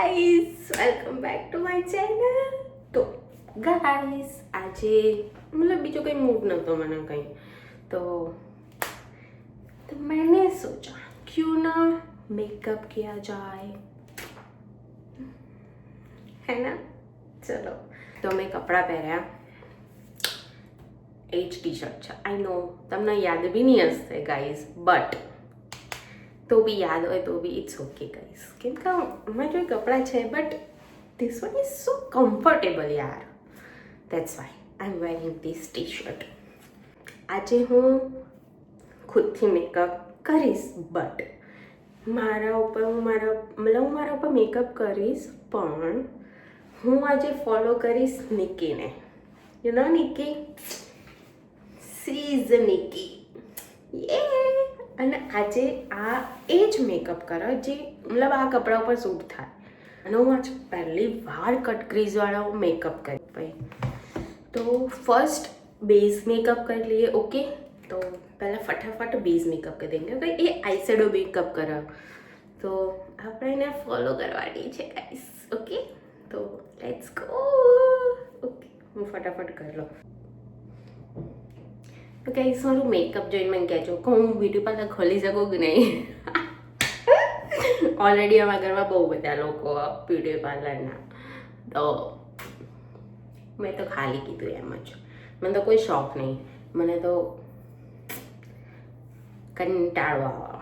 Guys, welcome back to my channel. તો guys, આજે मतलब बीजो कोई मूड नतो मैंने कहीं तो मैंने सोचा क्यों ना मेकअप किया जाए, है ना. चलो तो मैं कपड़ा पहरा एज टी शर्ट है. आई नो तमने याद भी नहीं हसे गाइस, बट तो भी याद हो तो भी इट्स ओके गाइस, केम का मैं जो कपड़ा है but this one is so comfortable यार. That's why I am wearing this T shirt. આજે હું ખુદથી મેકઅપ કરીશ, બટ મારા ઉપર મેકઅપ કરીશ, પણ હું આજે ફોલો કરીશ નિકીને. You know Nikki, she is Nikki. Yeah. અને આજે આ એ જ મેકઅપ કરે જે મતલબ આ કપડા ઉપર સૂટ થાય. અને હું આજ પહેલી વાર કટ ક્રીઝવાળો મેકઅપ કરી. ભાઈ તો ફર્સ્ટ बेस मेकअप कर लिए. ओके, तो पहले फटाफट बेस मेकअप कर देंगे. भाई ये आई शेडो मेकअप करा तो આપણે એને ફોલો કરવાની છે ગાઈસ. ઓકે, તો લેટ્સ ગો. ઓકે, હું ફટાફટ કરી લઉં. તો ગાઈસ, મારું મેકઅપ જોઈને મને કહેજો કે હું બ્યુટી પાર્લર ખોલી શકું કે નહીં. ઓલરેડી અમારા ઘરમાં બહુ બધા લોકો બ્યુટી પાર્લરના, તો મેં તો ખાલી કીધું એમ જ. મને તો કોઈ શોખ નહીં, મને તો કંટાળો આવે.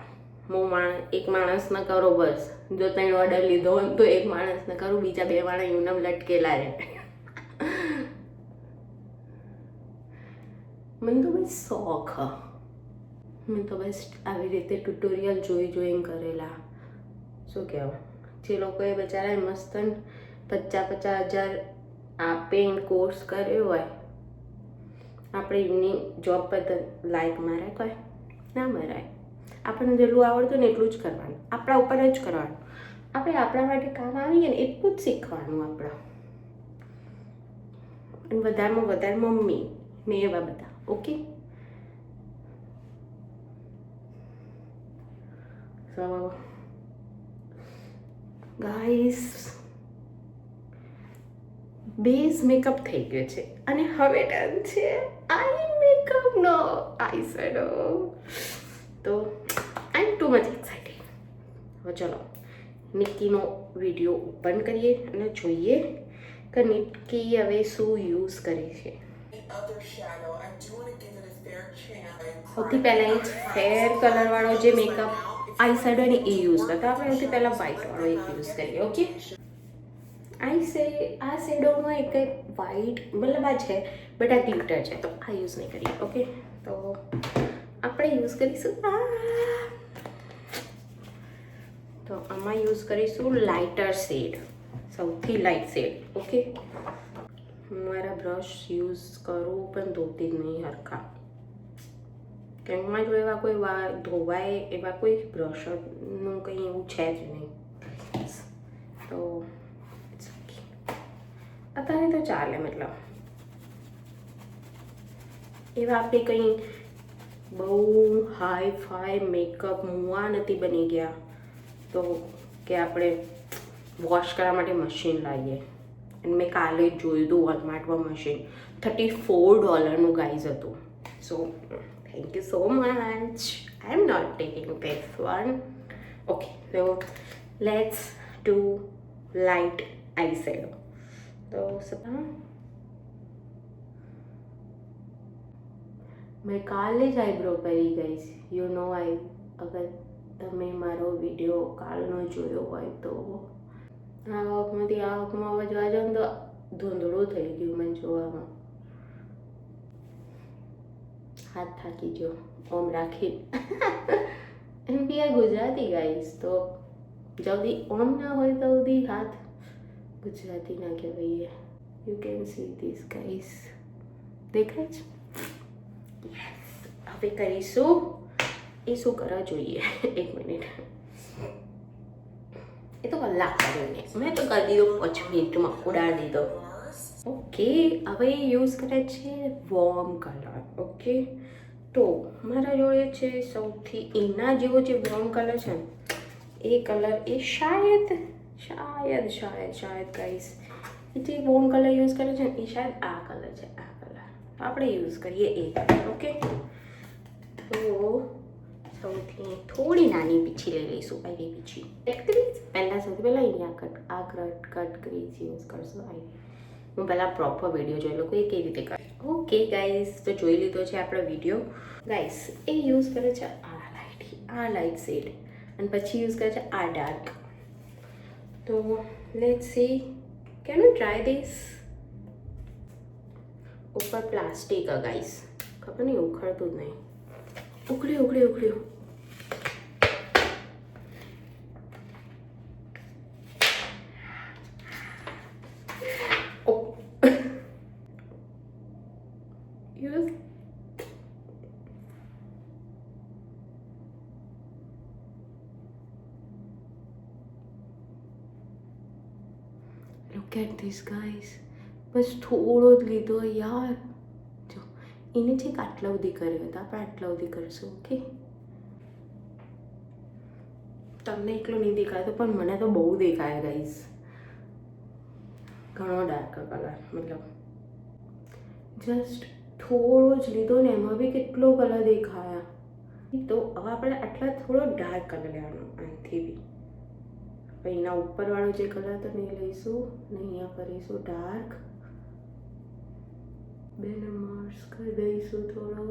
હું એક માણસને કરો બસ, જો 3 ઓર્ડર લીધો હોય તો એક માણસને કરું, બીજા 2 માણસ એમને લટકેલા રહે. મને તો બસ શોખ. મેં તો બસ આવી રીતે ટ્યુટોરિયલ જોઈને કરેલા. શું કહેવું, જે લોકોએ બચારા મસ્ત 50,000 આપીને કોર્સ કર્યો હોય, આપણે એમની જોબ પર લાઈક મરાય? કોઈ ના મરાય. આપણને જેટલું આવડતું ને એટલું જ કરવાનું, આપણા ઉપર જ કરવાનું. આપણે આપણા માટે કામ આવીએ ને એટલું જ શીખવાનું આપણા. અને વધારેમાં વધારે મમ્મી ને એવા બધા. Okay, so guys, base makeup થઈ ગયો છે અને હવે ટર્ન છે આઈ મેકઅપનો, આઈ શેડો. તો આઈ એમ ટુ મચ એક્સાઇટેડ. હવે ચલો નિકીનો વિડીયો ઓપન કરીએ અને જોઈએ કે નિકી હવે શું યુઝ કરે છે. સૌથી પહેલાં એ ફેર કલરવાળો જે મેકઅપ આઈ શેડો ને એ યુઝ કરતા. આપણે સૌથી પહેલાં વ્હાઇટવાળો એક યુઝ કરીએ. ઓકે, આ શેડોમાં એક વ્હાઇટ મતલબ આ છે, બટ આ ગ્લિટર છે તો આ યુઝ નહીં કરીએ. ઓકે, તો આપણે યુઝ કરીશું તો આમાં યુઝ કરીશું લાઇટર શેડ, સૌથી લાઇટ શેડ. ઓકે, મારા બ્રશ યુઝ કરું પણ ધોતી જ નહીં હરખા, કેમ કે જો એવા કોઈ ધોવાય એવા કોઈ બ્રશનું કંઈ એવું છે જ નહીં. તો અત્યારે તો ચાલે, મતલબ એવા આપણે કંઈ બહુ હાઈ ફાઈ મેકઅપ મુવા નથી બની ગયા તો કે આપણે વોશ કરવા માટે મશીન લાવીએ. અને મેં કાલે જ જોયું હતું વોલમાર્ટમાં મશીન $34 ગાઈઝ હતું. So thank you so much. I am not taking this one. Okay, so let's do light eye shadow. તો મેં કાલે જ આઈબ્રો કરી ગઈ. યુ નો, અગર તમે મારો વિડીયો કાલનો જોયો હોય તો આ વખતમાંથી આ વખતમાં જોવા જાવ ને તો ધૂંધળું થઈ ગયું મને જોવામાં. હાથ થાકી ગયો ઓમ રાખી. એમ બી આ ગુજરાતી ગાઈશ, તો જલ્દી ઓમ ના હોય તો સુધી હાથ ગુજરાતી ના કહેવાય. You can see this guys, દેખાય છે? યસ. હવે કરીશું એ શું કરવા જોઈએ. 1 મિનિટ, એ તો કલાક કરીને મેં તો કરી દીધો 5 મિનિટમાં ઉડાડી દીધો. ઓકે, હવે યુઝ કરે છે વોર્મ કલર. ઓકે, તો મારા જોડે છે સૌથી એના જેવો જે વોર્મ કલર છે ને એ કલર એ શાયદ શાયદ ગાઈસ એ જે બોન કલર યુઝ કરે છે ને એ શાયદ આ કલર છે, આ કલર આપણે યુઝ કરીએ એ કલર. ઓકે, તો સૌથી થોડી નાની પીછી લઈ લઈશું. આવી પીછી કટ ક્રીઝ સૌથી પહેલાં અહીંયા કટ ક્રીઝ યુઝ કરશું. હું પહેલાં પ્રોપર વિડીયો જોઈ લઉં કે એ કેવી રીતે કરે. ઓકે ગાઈસ, તો જોઈ લીધો છે આપણો વિડીયો. ગાઈસ એ યુઝ કરે છે આ લાઇટ શેડ અને પછી યુઝ કરે છે આ ડાર્ક. તો let's see, can you try this. ઉપર પ્લાસ્ટિક ગાઈસ, ખબર નહીં ઉખડતું જ નહીં. ઉખડ્યું. Look at this guys, બસ થોડો જ લીધો યાર. જો એને છેક આટલા સુધી કર્યો હતો, આપણે આટલા સુધી કરશું. ઓકે, તમને એટલો નહીં દેખાતો પણ મને તો બહુ દેખાય ગાઈસ. ઘણો ડાર્ક કલર, મતલબ જસ્ટ થોડો જ લીધો ને એમાં બી કેટલો કલર દેખાયા. તો હવે આપણે આટલા થોડો ડાર્ક કલર લેવાનો આનાથી બી. એના ઉપરવાળો જે કલર તો નહીં લઈશું ને અહીંયા કરીશું ડાર્ક. બે નંબર્સ કરી દઈશું થોડો.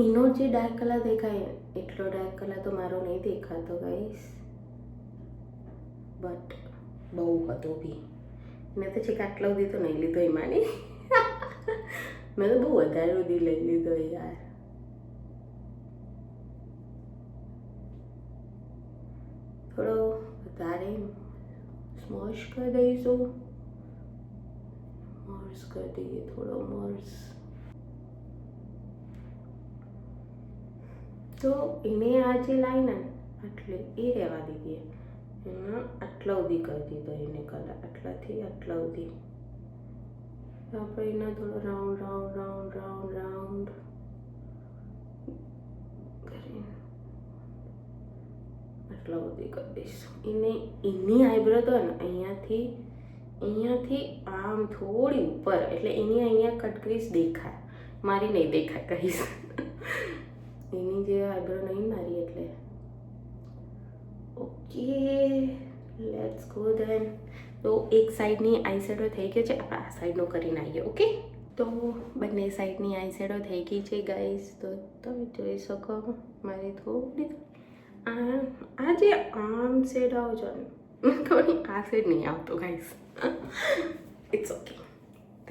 એનો જે ડાર્ક કલર દેખાય એટલો ડાર્ક કલર તો મારો નહીં દેખાતો ગાઈસ, બટ બહુ હતો બી. મેં તો છેક આટલા સુધી તો નહીં લીધો એમાંની. મેં તો બહુ વધારે સુધી લઈ લીધો યાર. થોડો વધારે સ્મોશ કરી દઈશું. મર્સ કરી દઈએ, થોડો મર્સ. તો એને આ જે લાઈન આટલે એ રહેવા દીધી, એમાં આટલા સુધી કરી દીધો એને કલર. આટલાથી આટલા સુધી આપણે એના થોડો રાઉન્ડ કરીને આટલા સુધી કરી દઈશું. એની આઈબ્રો તો ને અહીંયાથી આમ થોડી ઉપર, એટલે એની અહીંયા કટ ક્રીઝ દેખાય, મારી નહીં દેખાય કહીશ. એની જે આઈબ્રો નહીં મારી એટલે. Okay, let's go then. તો એક સાઈડની આઈ શેડો થઈ ગઈ છે, આપણે આ સાઈડનો કરીને આવીએ. ઓકે, તો બંને સાઈડની આઈ શેડો થઈ ગઈ છે ગાઈસ. તો તમે જોઈ શકો મારી થોડી આ જે આમ શેડ આવજો ને, થોડી આ શેડ નહીં આવતો guys. It's okay,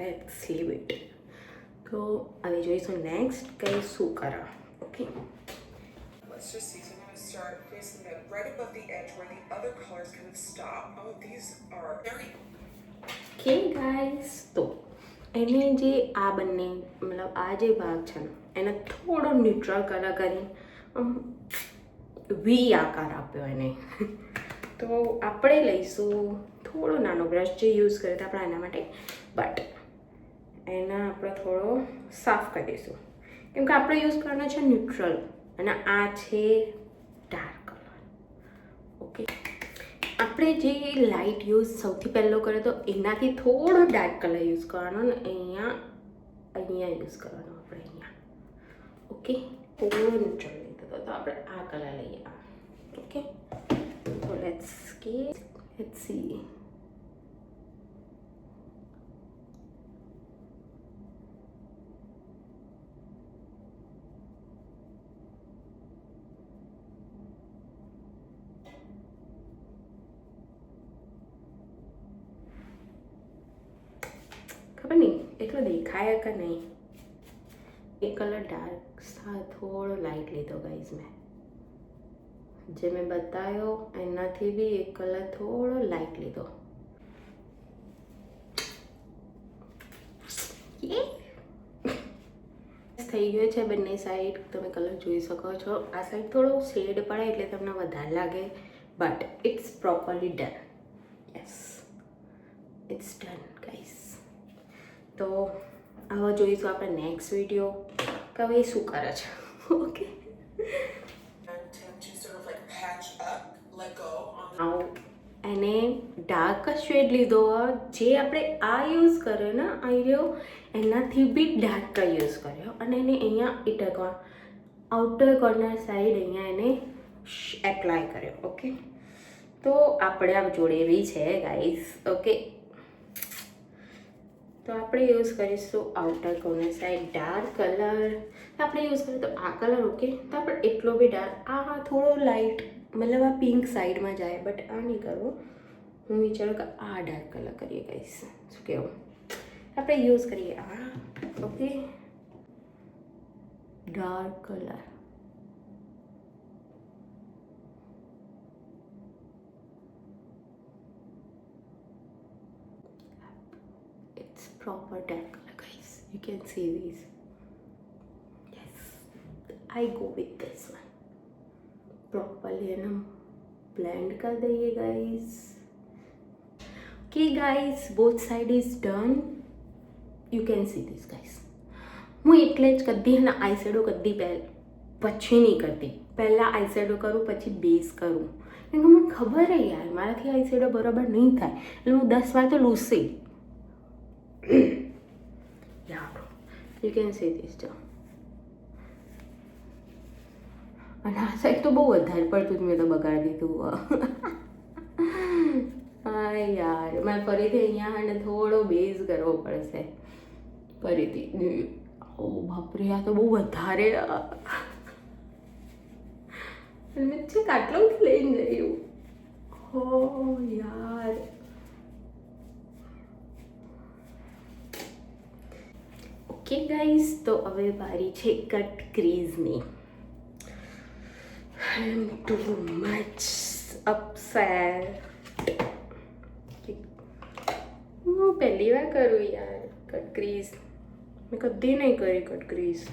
let's leave it. તો હવે જોઈશું નેક્સ્ટ કઈ શું કરા. Okay, let's just see. So I'm going to start placing it right above the edge where the other colors kind of stop. Oh, these are very... Okay guys, તો એને જે આ બંને મતલબ આ જે ભાગ છે ને એને થોડો ન્યુટ્રલ કલર કરી વી આકાર આપ્યો એને. તો આપણે લઈશું થોડો નાનો બ્રશ જે યુઝ કર્યો હતો આપણે એના માટે, બટ એના આપણે થોડો સાફ કરી દઈશું કેમ કે આપણે યુઝ કરવાનો છે ન્યુટ્રલ અને આ છે ડાર્ક કલર. ઓકે, આપણે જે લાઇટ યુઝ સૌથી પહેલો કર્યો તો એનાથી થોડો ડાર્ક કલર યુઝ કરવાનો ને અહીંયા યુઝ કરવાનો આપણે અહીંયા. ઓકે, થોડો ન્યુટ્રલ લીધો તો આપણે આ કલર લઈએ. ઓકે, તો લેટ્સ સી. ખબર નહીં એટલો દેખાય કે નહીં. એ કલર ડાર્ક થોડો લાઇટ લીધો ગાઈઝ. મેં જે મેં બતાવ્યો એનાથી બી એક કલર થોડો લાઇટ લીધો. થઈ ગયો છે બંને સાઈડ, તમે કલર જોઈ શકો છો. આ સાઈડ થોડો શેડ પડે એટલે તમને વધારે લાગે, but it's properly done. Yes, it's done guys. તો હવે જોઈશું આપણે નેક્સ્ટ વિડીયો. કે હવે એ શું કરે છે. Okay, and tend to sort of like patch up, let go on the આવું એને ડાર્ક શેડ લીધો જે આપણે આ યુઝ કર્યો ને આ રહ્યો એનાથી બી ડાર્ક યુઝ કર્યો અને એને અહીંયા આઉટર કોર્નર સાઈડ અહીંયા એને એપ્લાય કર્યો. ઓકે, તો આપણે આ જોડે એવી છે ગાઈસ. ઓકે, તો આપણે યુઝ કરીશું outer corner side dark colour. આપણે યુઝ કરીએ તો આ કલર. ઓકે, તો આપણે એટલો બી ડાર્ક આ થોડો લાઇટ મતલબ આ પિંક સાઈડમાં જાય બટ આ નહીં કરવો. હું વિચારું કે આ ડાર્ક કલર કરીએ ગાઈસ. શું કહેવું, આપણે યુઝ કરીએ આ. Okay, dark colour. Proper dark color guys, you can see these. Yes, I go with this one. Properly and blend कर देंगे guys. Okay guys, both side is done. You can see this guys. હું એટલે જ કદી ને eye shadow કદી પછી નહીં કરતી. પહેલાં આઈ શેડો કરું પછી બેઝ કરું, કેમ કે મને ખબર હે યાર મારાથી આઈ શેડો બરાબર નહીં થાય એટલે હું 10 વાર તો લૂસી. Yeah, you can see this too. અને આ સાઈડ તો બહુ વધારે પડતું જ મેં તો બગાડી દીધું. હા યાર, મારે ફરીથી અહીંયા અને થોડો બેઝ કરવો પડશે ફરીથી. ઓ બાપરે, આ તો બહુ વધારે મેં છે આટલું લઈને જયું. હો યાર, ઓકે ગાઈઝ, તો હવે બારી છે કટ ક્રીઝની. આઈ એમ ટુ મચ અપસેટ. હું પહેલી વાર કરું યાર કટ ક્રીઝ. મેં કદી નહીં કરી કટ ક્રીઝ.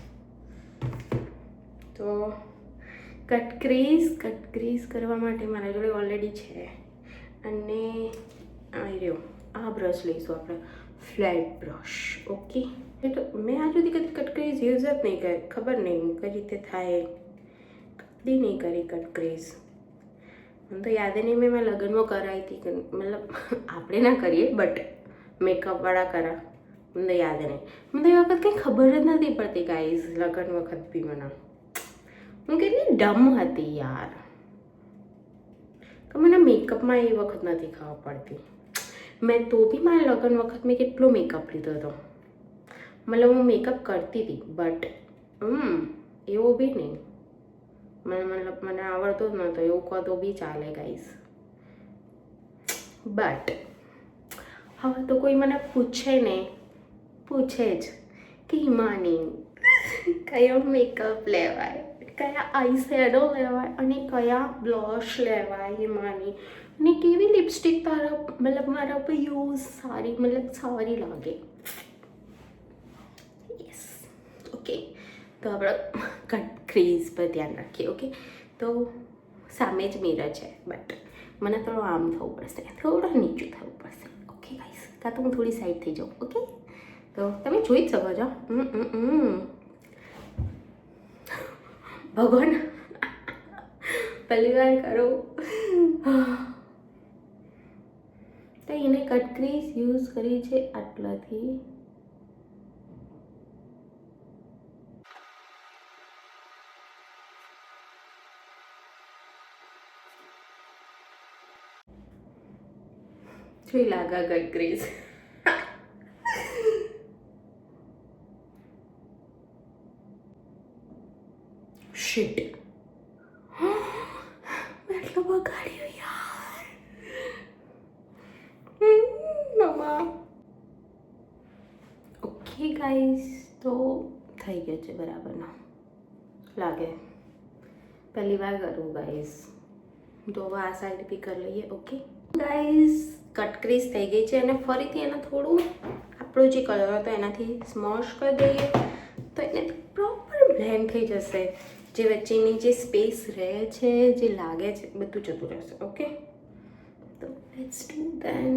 તો કટ ક્રીઝ કરવા માટે મારા જોડે ઓલરેડી છે અને આ રહ્યો આ બ્રશ લઈશું આપણે, ફ્લેટ બ્રશ. ઓકે, તો મેં આ સુધી કદી કટ ક્રીઝ યુઝ જ નહીં કરી, ખબર નહીં કઈ રીતે થાય, કદી નહીં કરી કટ ક્રીઝ. મને તો યાદ નહીં, મેં લગ્નમાં કરાવી હતી, મતલબ આપણે ના કરીએ બટ મેકઅપવાળા કરા, મને તો યાદ નહીં. મને તો એ વખત કંઈ ખબર જ નથી પડતી ગાઈઝ. લગ્ન વખત બી મને હું કેટલી ડમ હતી યાર કે મને મેકઅપમાં એ વખત નથી ખબર પડતી. મેં તો બી મારા લગ્ન વખત મેં કેટલો મેકઅપ લીધો હતો, મતલબ હું મેકઅપ કરતી હતી બટ એવો બી નહીં, મતલબ મને આવડતો જ નહોતો એવું કહો તો બી ચાલે ગાઈસ. બટ હવે તો કોઈ મને પૂછે જ કે હિમાની કયો મેકઅપ લેવાય, કયા આઈ શેડો લેવાય અને કયા બ્લશ લેવાય હિમાની, અને કેવી લિપસ્ટિક તારા મતલબ મારા ઉપર યુઝ સારી લાગે. યસ, ઓકે, તો આપણે કટ ક્રીઝ પર ધ્યાન રાખીએ. ઓકે, તો સામે જ મિરર છે બટ મને થોડું આમ થવું પડશે, થોડું નીચું થવું પડશે. ઓકે ગાઈસ, કાં તો હું થોડી સાઈડ થઈ જાઉં. ઓકે, તો તમે જોઈ જ શકો છો. ભગવાન પહેલી વાર કરો તો એને કટ ક્રીઝ યુઝ કરી છે આટલાથી. જોઈ લાગા કટ ક્રીઝ. શિટ, મેં એટલો બગાડ્યો યાર. મમ્મા. ઓકે ગાઈસ, તો થઈ ગયો છે બરાબરનો લાગે. પહેલી વાર કરું ગાઈસ, તો હવે આ સાઈડ બી કરી લઈએ. ઓકે ગાઈસ, કટ ક્રીઝ થઈ ગઈ છે અને ફરીથી એને થોડું આપણો જે કલર હતો એનાથી સ્મોશ કરી દઈએ તો એને પ્રોપર બ્લેન્ડ થઈ જશે. જે વચ્ચેની જે સ્પેસ રહે છે, જે લાગે છે, બધું જતું રહેશે. ઓકે, તો લેટ્સ ડુ ધેન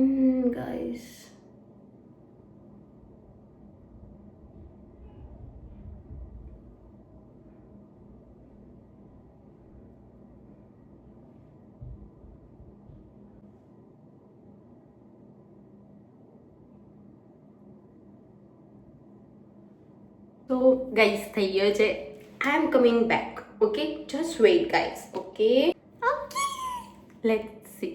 ગાઈસ. તો ગાઈસ થઈ ગયો છે. I am coming back. Okay, just wait guys. Okay, let's see.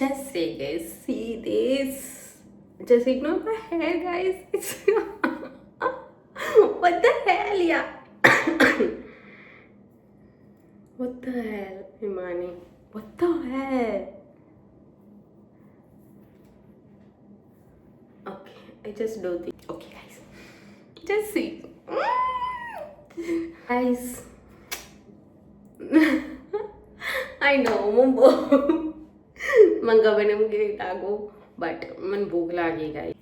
Just say guys, see this. Just ignore my hair, guys. It's what the hell, yeah. What the hell, Imani? What the hell? Okay, I just do this. Okay, guys, just see. Guys, I know, Mumbo. મને ખબર નહીં હું કેવી લાગું, but મને ભૂખ લાગી ગઈ.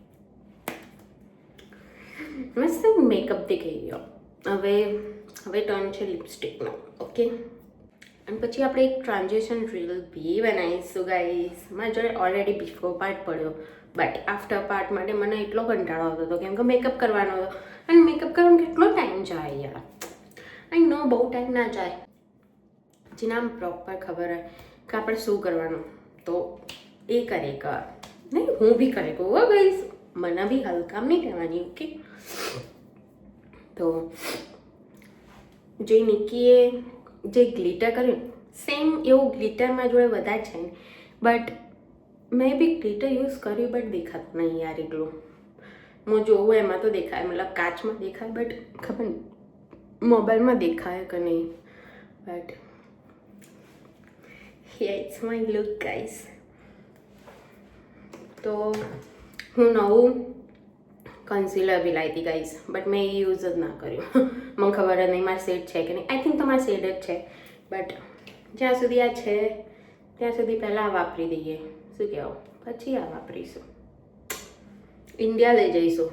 મસ્ત મેકઅપ દેખાઈ ગયો. હવે ટર્ન છે લિપસ્ટિકનો. ઓકે, અને પછી આપણે એક ટ્રાન્ઝેક્શન રીલ બી બનાવીશું ગાઈસ. મારા જોડે ઓલરેડી બિફોર પાર્ટ પડ્યો, બટ આફ્ટર પાર્ટ માટે મને એટલો કંટાળો આવતો હતો કેમ કે મેકઅપ કરવાનો હતો. અને મેકઅપ કરવાનો કેટલો ટાઈમ જાય યાર. આઈ નો બહુ ટાઈમ ના જાય. જેને આમ પ્રોપર ખબર હોય કે આપણે શું કરવાનું તો એ કરે કર નહીં. હું બી કરે કહું હો ગાઈસ, મને બી હલકામ નહીં કહેવાની. ઓકે, તો જે નિકીએ જે ગ્લિટર કર્યું સેમ એવું ગ્લિટર મારા જોડે વધારે છે ને, બટ મેં બી ગ્લિટર યુઝ કર્યું બટ દેખાતું નહીં યાર એટલું. હું જોઉં એમાં તો દેખાય, મતલબ કાચમાં દેખાય, બટ ખબર નહીં મોબાઈલમાં દેખાય કે નહીં. But here it's my look guys. તો હું નવું કન્સીલર બી લાવી હતી ગાઈઝ, બટ મેં એ યુઝ જ ના કર્યું. મને ખબર જ નહીં મારા શેડ છે કે નહીં. આઈ થિંક તમારા શેડ જ છે, બટ જ્યાં સુધી આ છે ત્યાં સુધી પહેલાં આ વાપરી દઈએ. શું કહેવું, પછી આ વાપરીશું. ઇન્ડિયા લઈ જઈશું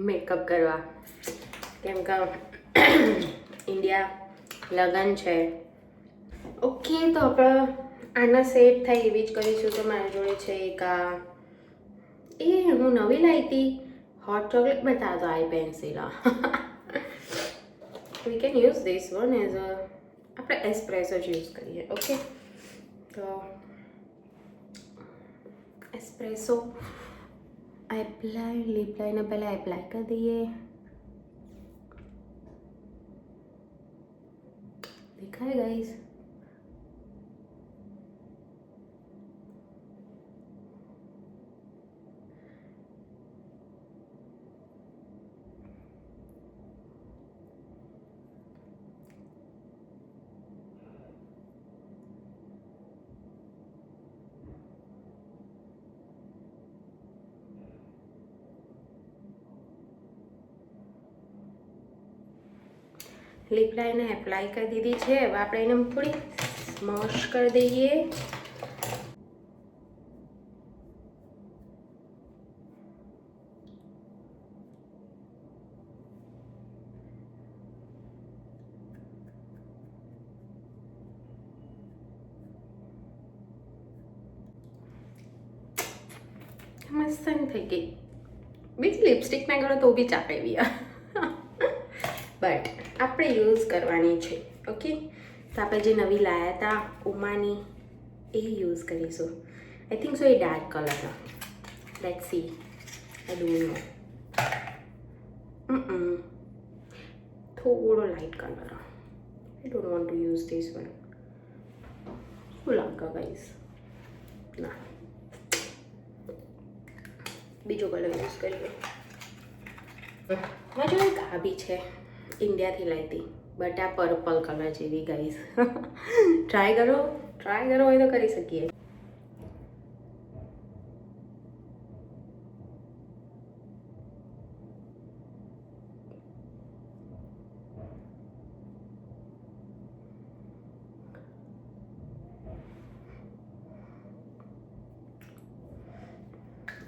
મેકઅપ કરવા, કેમ કે ઇન્ડિયા લગન છે. ઓકે, તો આપણે આના સેટ થાય એવી જ કરીશું. તો મારી જોડે છે એક આ હું નવી લાવી હતી હોટ ચોકલેટ, બતા દો eye pencil. We can use this one as a આપણે એસ્પ્રેસો જ યુઝ કરીએ. ઓકે, તો એસ્પ્રેસો એપ્લાય લિપ લાઇનર પહેલાં એપ્લાય કરી દઈએ. દેખાય ગાઈસ? લિપ લાઇનર એપ્લાય કરી દીધી છે. હવે આપણે એને થોડી સ્મશ કરી દઈએ. મસ્ત થઈ ગઈ. બીજી લિપસ્ટિક ના કરો તો બી ચાપે બી, બટ આપણે યુઝ કરવાની છે. ઓકે, તો આપણે જે નવી લાવ્યા હતા ઉમાની એ યુઝ કરીશું. આઈ થિંક સો એ ડાર્ક કલરનો. Let's see. I don't know. થોડો light colour. I don't want to use this one. શું લાગે ગાઈસ? ના, બીજો કલર યુઝ કરીએ. મારી જોડે એક આ બી છે, ઇન્ડિયાથી લાવી હતી, બટ આ પર્પલ કલર જેવી ગાઈસ. ટ્રાય કરો હોય તો કરી શકીએ.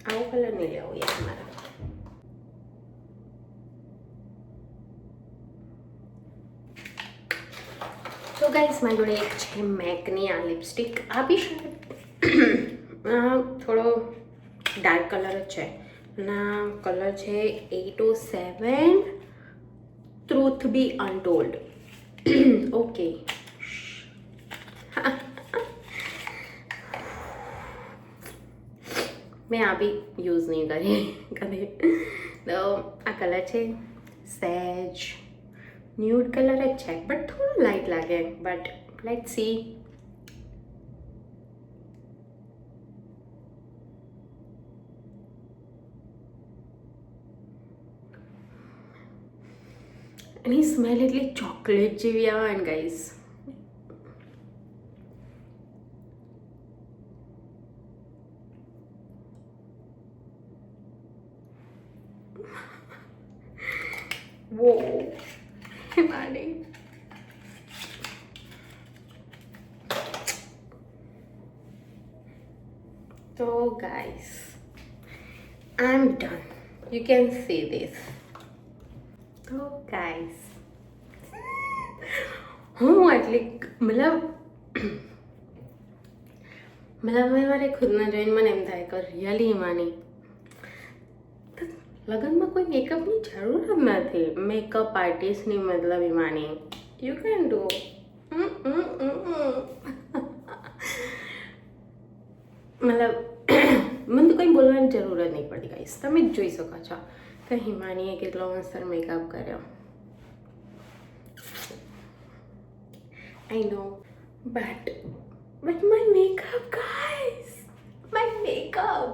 આવો કલર નહીં લેવો યાર મારા. તો ગાઈસ મારી જોડે એક છે મેકની આ લિપસ્ટિક. આ બી થોડો ડાર્ક કલર જ છે. ના કલર છે 807 ટ્રુથ બી અનટોલ્ડ. ઓકે, મેં આ બી યુઝ નહીં કરી કદી. તો આ કલર છે સેજ ન્યૂડ કલર જ છે બટ થોડું લાઇટ લાગે but let see. Any smell એટલી ચોકલેટ જેવી આવે ને guys. Whoa, Himani. So guys, I'm done. You can see this. So guys, હું આટલી મતલબ મારે ખુદને જોઈને મને એમ થાય કે રિયલી હિમાની લગ્નમાં કોઈ મેકઅપની જરૂર જ નથી. મેકઅપ આર્ટિસ્ટની મતલબ હિમાની યુ કેન ડુ. મતલબ મને તો કંઈ બોલવાની જરૂર જ નહીં પડી ગાઈસ. તમે જ જોઈ શકો છો કે હિમાનીએ કેટલો મસ્ત મેકઅપ કર્યો. I know, but my makeup, guys, my makeup.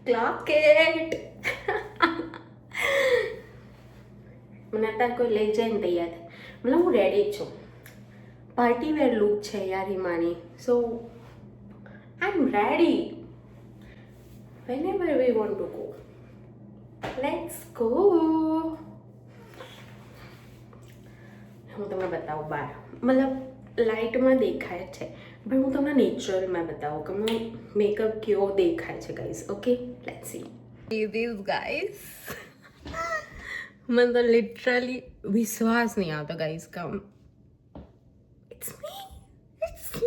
Clock it. મને અત્યારે કોઈ લઈ જાય ને તૈયાર થાય મતલબ હું રેડી જ છું. પાર્ટી વેર લુક છે યાર હિમાની. સો આઈ એમ ready whenever we want to go. Let's go. હું તમને બતાવું બહાર મતલબ લાઇટમાં દેખાય છે પણ હું તમને નેચરલમાં બતાવું કે મને મેકઅપ કેવો દેખાય છે guys. Okay let's see this guys. મને તો લિટરલી વિશ્વાસ નહીં આવતો ગાઈઝ કે ઇટ્સ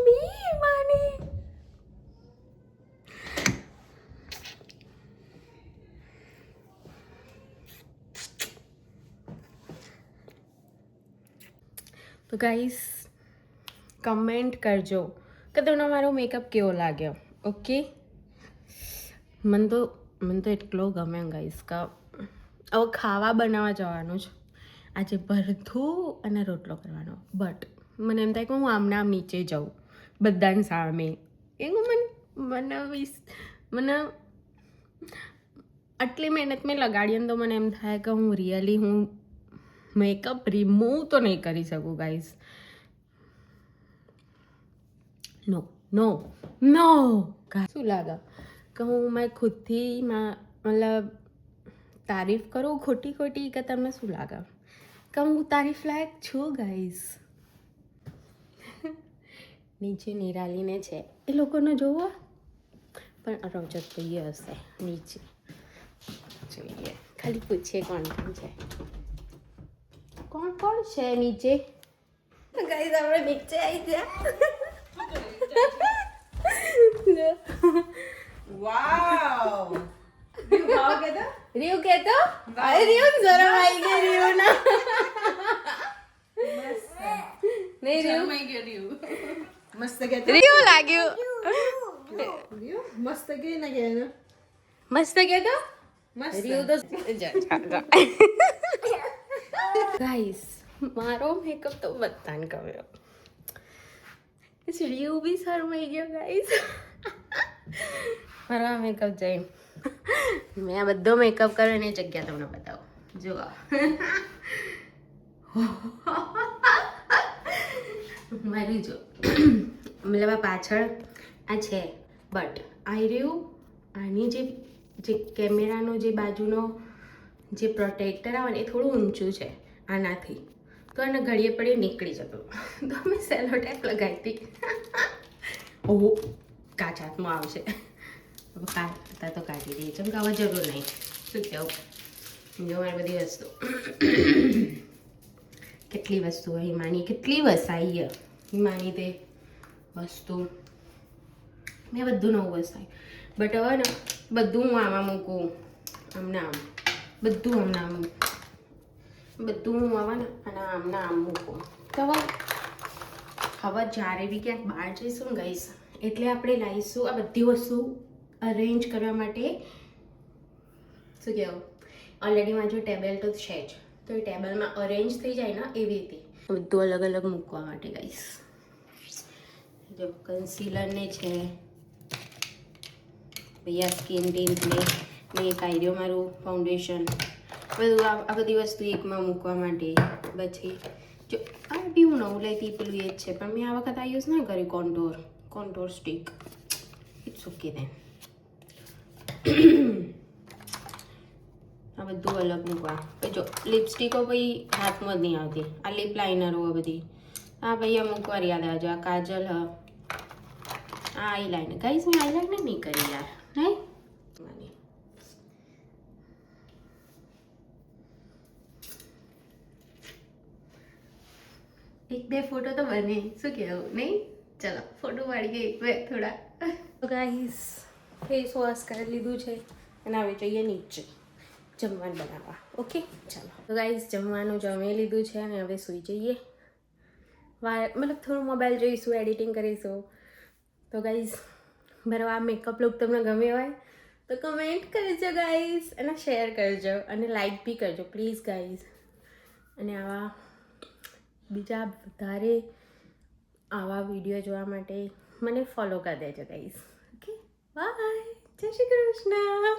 મી માની. તો ગાઈસ કમેન્ટ કરજો કે તમને મારો મેકઅપ કેવો લાગ્યો. ઓકે મને તો એટલો ગમે ગાઈસ કે હવે ખાવા બનાવવા જવાનું છે આજે ભરથું અને રોટલો કરવાનો. બટ મને એમ થાય કે હું આમના આમ નીચે જાઉં બધાની સામે. એવું મને આટલી મહેનત મેં લગાડી તો મને એમ થાય કે હું રિયલી મેકઅપ રિમૂવ તો નહીં કરી શકું ગાઈઝ. નો શું લાગે કે હું મેં ખુદથી મતલબ તારીફ કરું ખોટી કે તમને શું લાગે કે હું તારીફ લાયક છું ગાઈઝ. નીચે નિરાલીને છે એ લોકોને જોવો પણ રજત ભાઈ હશે નીચે. જોઈએ ખાલી પૂછીએ કોણ છે કોણ છે નીચે. ગાઈસ આપણે નીચે આવી ગયા. વાવ રીવ કેતો અરે રીવ શરમ આવી ગઈ રીવ ના નહીં રીવ મસ્ત કે રીવ લાગ્યું મસ્ત કે ના કે મસ્ત કેતો મસ્ત રીવ તો ગાઈસ મારો મેકઅપ તો બધાને ગમ્યો. રીવ બી શરમાઈ ગયો ગાઈસ મારો મેકઅપ જઈને. મેં આ બધો મેકઅપ કર્યો એની જગ્યા તમને બતાવો જુઓ. મારી જો મતલબ આ પાછળ આ છે બટ આઈ રહ્યું આની જે કેમેરાનો જે બાજુનો જે પ્રોટેક્ટર આવે ને એ થોડું ઊંચું છે આનાથી તો એને ઘડીએ પડીએ નીકળી જતો તો મેં સેલો ટેપ લગાવી હતી. ઓહો કાચ હાથમાં આવશે કાઢતા તો કાઢી દઈએ ચમકાવવા જરૂર નહીં. શું કહેવું જો મારી બધી વસ્તુ કેટલી વસ્તુ હોય હિમાની કેટલી વસાઈ હિમાની તે વસ્તુ મેં બધું નવું વસાય બટ હવે ને બધું હું આમાં મૂકું આમને આમ બધું આમને આમ બધું હું આવે ને અને આમને આમ મૂકું તો હવે હવે જ્યારે બી ક્યાંક બહાર જઈશું ને ગાઈસ, એટલે આપણે લાવીશું આ બધી વસ્તુ અરેન્જ કરવા માટે. શું કહેવું, ઓલરેડી મારું જો ટેબલ તો છે જ, તો એ ટેબલમાં અરેન્જ થઈ જાય ને એવી રીતે બધું અલગ અલગ મૂકવા માટે ગાઈસ. જો કન્સીલરને છે, ભૈયા સ્કિન ટીન્ટને, મેં એક આઈડિયો મારું ફાઉન્ડેશન, બધું આ બધી વસ્તુ એકમાં મૂકવા માટે. પછી જો આ બી હું નવું લેતી પેલું એ જ છે, પણ મેં આ વખત આ યુઝ ના કર્યું contour stick. It's okay then. આ બધું અલગ મૂકવા. પછી જો લિપસ્ટિકો ભાઈ હાથમાં જ નહીં આવતી, આ લિપ લાઇનરો બધી આ ભાઈ અમુક વાર યાદ આવજો. આ કાજલ, આ આઈ લાઇનર ગાઈસ, મેં આઈ લાઇનર નહીં કરી યાર, નહીં એક બે ફોટો તો બને. શું કહેવું, નહીં? ચલો ફોટો પાડી ગઈ એક બે થોડા. તો ગાઈસ ફેસ વોશ કરી લીધું છે અને હવે જઈએ નીચે જમવાનું બનાવવા. ઓકે ચાલો. તો ગાઈસ જમવાનું જમી લીધું છે અને હવે સૂઈ જઈએ. મતલબ થોડું મોબાઈલ જોઈશું, એડિટિંગ કરીશું. તો ગાઈસ મારો આ મેકઅપ લુક તમને ગમે હોય તો કમેન્ટ કરજો ગાઈસ, અને શેર કરજો અને લાઈક બી કરજો પ્લીઝ ગાઈસ. અને આવા બીજા વધારે આવા વિડીયો જોવા માટે મને ફોલો કરી દેજો ગાઈસ. ઓકે બાય, જય શ્રી કૃષ્ણ.